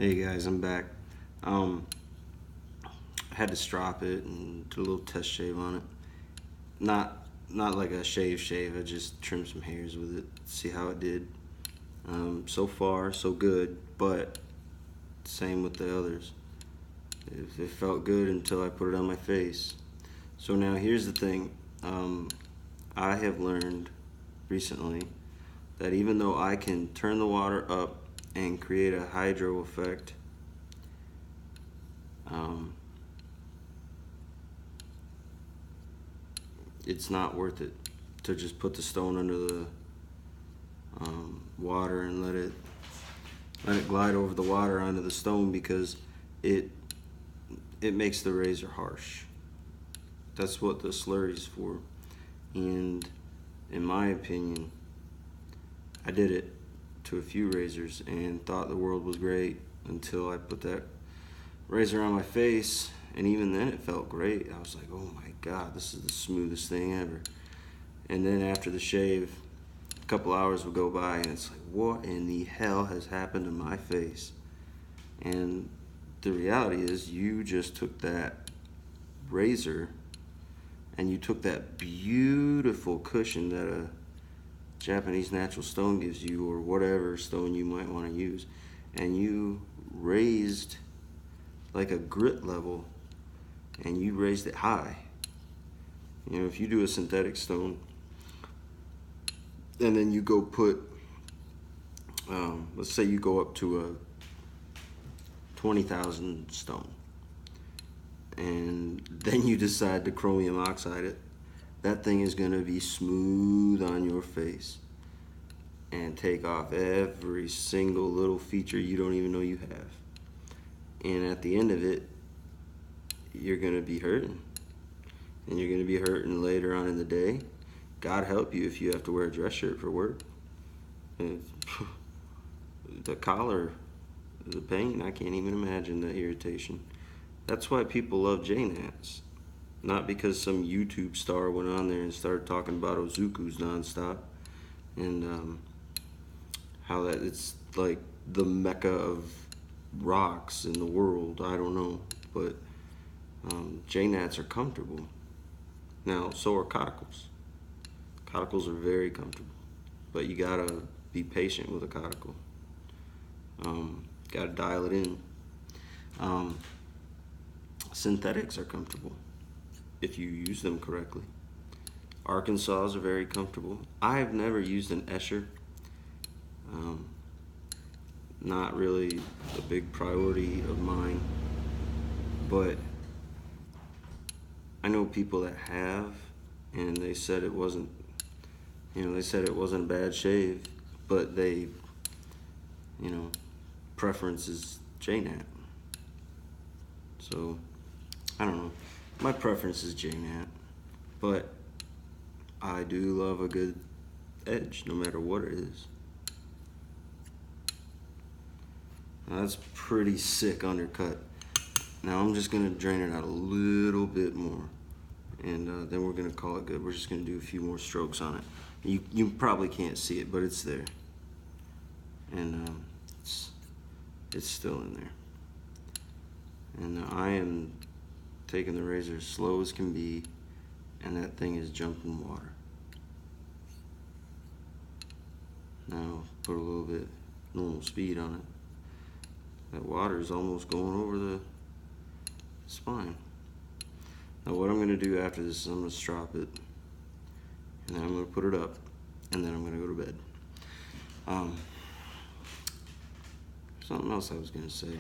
Hey guys, I'm back. Um, I had to strop it and do a little test shave on it. Not like a shave. I just trimmed some hairs with it. See how it did. So far, so good. But same with the others. It felt good until I put it on my face. So now here's the thing. I have learned recently that even though I can turn the water up and create a hydro effect, um, it's not worth it to just put the stone under the water and let it glide over the water onto the stone, because it it makes the razor harsh. That's what the slurry's for. And in my opinion, I did it to a few razors and thought the world was great until I put that razor on my face, and even then it felt great. I was like, oh my god, this is the smoothest thing ever. And then after the shave, a couple hours would go by and it's like, what in the hell has happened to my face? And the reality is, you just took that razor and you took that beautiful cushion that a Japanese natural stone gives you, or whatever stone you might want to use, and you raised like a grit level, and you raised it high. You know, if you do a synthetic stone and then you go put, let's say you go up to a 20,000 stone, and then you decide to chromium oxide it, that thing is going to be smooth on your face and take off every single little feature you don't even know you have. And at the end of it, you're going to be hurting. And you're going to be hurting later on in the day. God help you if you have to wear a dress shirt for work. And the collar, the pain, I can't even imagine the irritation. That's why people love J-Nats. Not because some YouTube star went on there and started talking about Ozukus nonstop, and how that it's like the mecca of rocks in the world. I don't know, but J-Nats are comfortable. Now, so are cauticles. Cauticles are very comfortable, but you gotta be patient with a cauticle. Gotta dial it in. Synthetics are comfortable if you use them correctly. Arkansas are very comfortable. I've never used an Escher. Not really a big priority of mine, but I know people that have, and they said it wasn't, they said it wasn't a bad shave, but they, preference is J-Nat. So, I don't know. My preference is J-Nat, but I do love a good edge, no matter what it is. Now, that's pretty sick undercut. Now I'm just gonna drain it out a little bit more, and then we're gonna call it good. We're just gonna do a few more strokes on it. You probably can't see it, but it's there, and it's still in there. And I am taking the razor as slow as can be, and that thing is jumping water. Now put a little bit normal speed on it. That water is almost going over the spine. Now what I'm going to do after this is I'm going to strop it, and then I'm going to put it up, and then I'm going to go to bed. Something else I was going to say.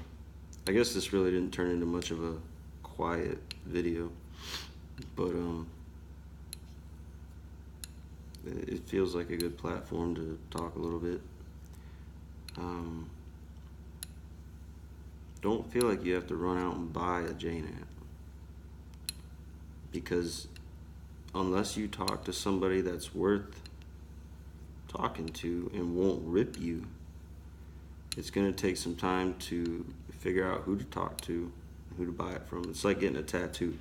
I guess this really didn't turn into much of a quiet video, but it feels like a good platform to talk a little bit. Don't feel like you have to run out and buy a J-Nat, because unless you talk to somebody that's worth talking to and won't rip you, it's going to take some time to figure out who to talk to, who to buy it from. It's like getting a tattoo.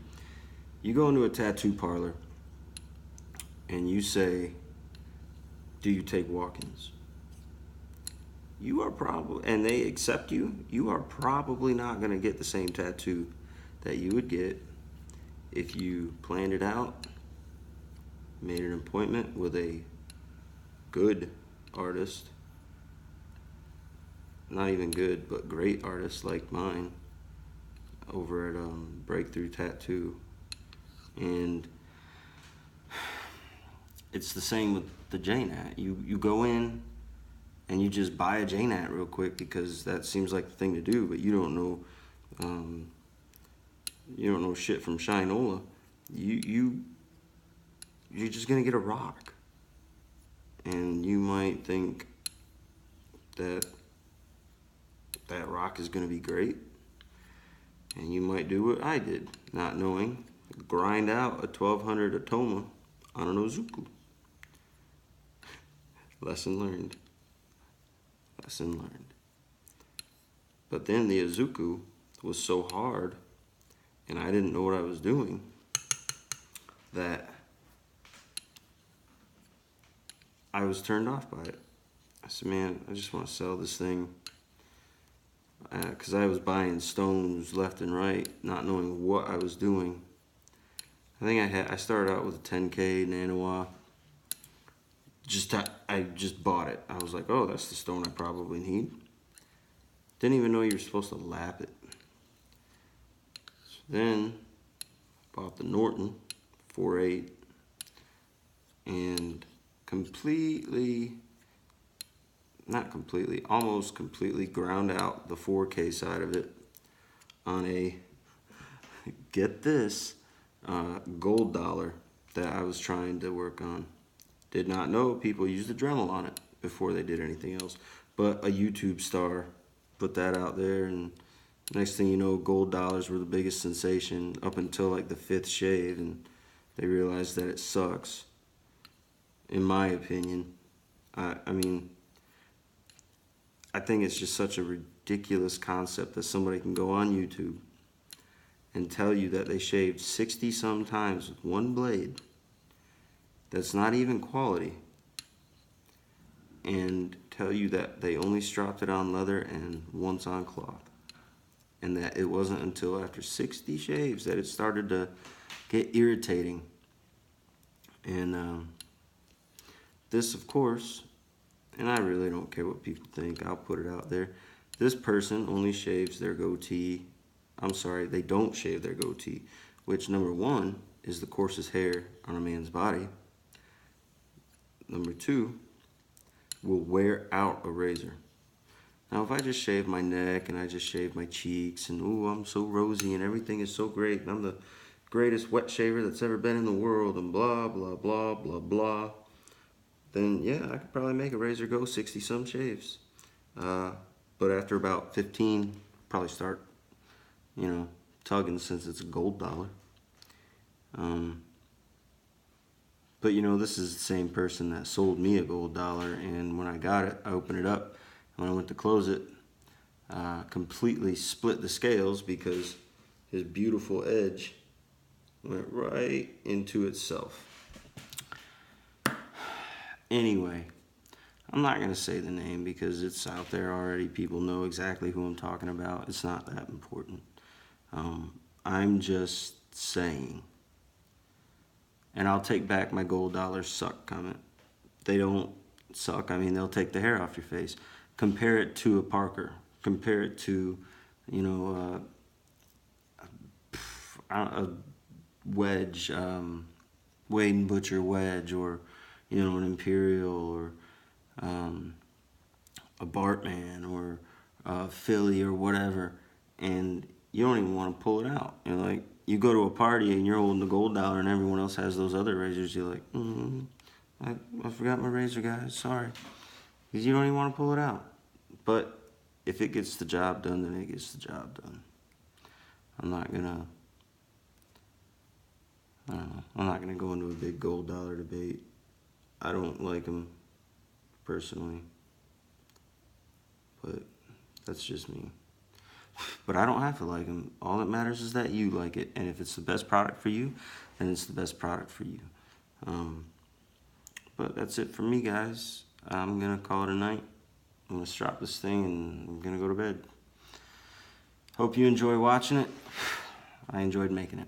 You go into a tattoo parlor and you say, do you take walk-ins? you are probably, and they accept you, you are probably not going to get the same tattoo that you would get if you planned it out, made an appointment with a good artist, not even good, but great artist like mine over at Breakthrough Tattoo. And it's the same with the JNAT. You go in and you just buy a JNAT real quick because that seems like the thing to do, but you don't know shit from Shinola. You're just gonna get a rock, and you might think that that rock is gonna be great, and you might do what I did, not knowing, grind out a 1200 Atoma on an Ozuku. Lesson learned. Lesson learned. But then the Ozuku was so hard, and I didn't know what I was doing, that I was turned off by it. I said, man, I just want to sell this thing. Because I was buying stones left and right, not knowing what I was doing. I think I started out with a 10K Nanawa. I just bought it. I was like, oh, that's the stone I probably need. Didn't even know you were supposed to lap it. So then bought the Norton 4.8 and almost completely ground out the 4K side of it on a, get this, gold dollar that I was trying to work on. Did not know people used a Dremel on it before they did anything else. But a YouTube star put that out there, and next thing you know, gold dollars were the biggest sensation up until like the 5th shave, and they realized that it sucks, in my opinion. I mean, I think it's just such a ridiculous concept that somebody can go on YouTube and tell you that they shaved 60 some times with one blade that's not even quality, and tell you that they only stropped it on leather and once on cloth, and that it wasn't until after 60 shaves that it started to get irritating. And this, of course, and I really don't care what people think, I'll put it out there, this person only shaves their goatee. I'm sorry, they don't shave their goatee, which, number one, is the coarsest hair on a man's body. Number two, will wear out a razor. Now, if I just shave my neck and I just shave my cheeks and, ooh, I'm so rosy and everything is so great and I'm the greatest wet shaver that's ever been in the world and blah, blah, blah, blah, blah, then yeah, I could probably make a razor go 60 some shaves. But after about 15, probably start, tugging since it's a gold dollar. But this is the same person that sold me a gold dollar, and when I got it, I opened it up, and when I went to close it, completely split the scales because his beautiful edge went right into itself. Anyway, I'm not going to say the name because it's out there already. People know exactly who I'm talking about. It's not that important. I'm just saying. And I'll take back my gold dollars suck comment. They don't suck. I mean, they'll take the hair off your face. Compare it to a Parker. Compare it to, a wedge, Wade and Butcher wedge, or, an Imperial, or a Bartman, or a Philly, or whatever. And you don't even want to pull it out. Like, you go to a party and you're holding the gold dollar and everyone else has those other razors. You're like, I forgot my razor, guys. Sorry. Because you don't even want to pull it out. But if it gets the job done, then it gets the job done. I'm not gonna go into a big gold dollar debate. I don't like them personally. But that's just me. But I don't have to like them. All that matters is that you like it. And if it's the best product for you, then it's the best product for you. But that's it for me, guys. I'm going to call it a night. I'm gonna strap this thing and I'm gonna go to bed. Hope you enjoy watching it. I enjoyed making it.